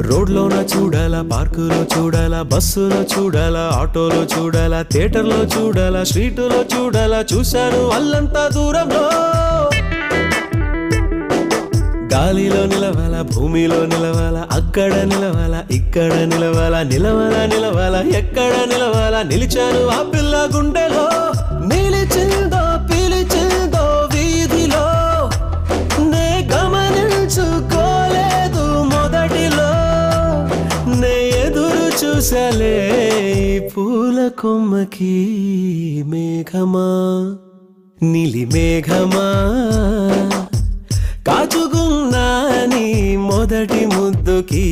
రోడ్లోన చూడాలా, పార్కులో చూడాలా, బస్సులో చూడాలా, ఆటోలో చూడాలా, థియేటర్లో చూడాలా, స్ట్రీటులో చూడాలా, చూశాను అల్లంతా దూరంలో. గాలిలో నిలవాలా, భూమిలో నిలవాలా, అక్కడ నిలవాలా, ఇక్కడ నిలవాలా, నిలవాలా నిలవాలా, ఎక్కడ నిలవాలా, నిలిచాను ఆ పిల్ల గుండెలో. నిలిచిందో పిలిచిందో వీధిలో, నే గమనించుకోలేదు మొదటిలో. నే ఎదురు చూసలే పూల కొమ్మకి, మేఘమా నీలి మేఘమా, కాచుకున్నా నీ మొదటి ముద్దుకి.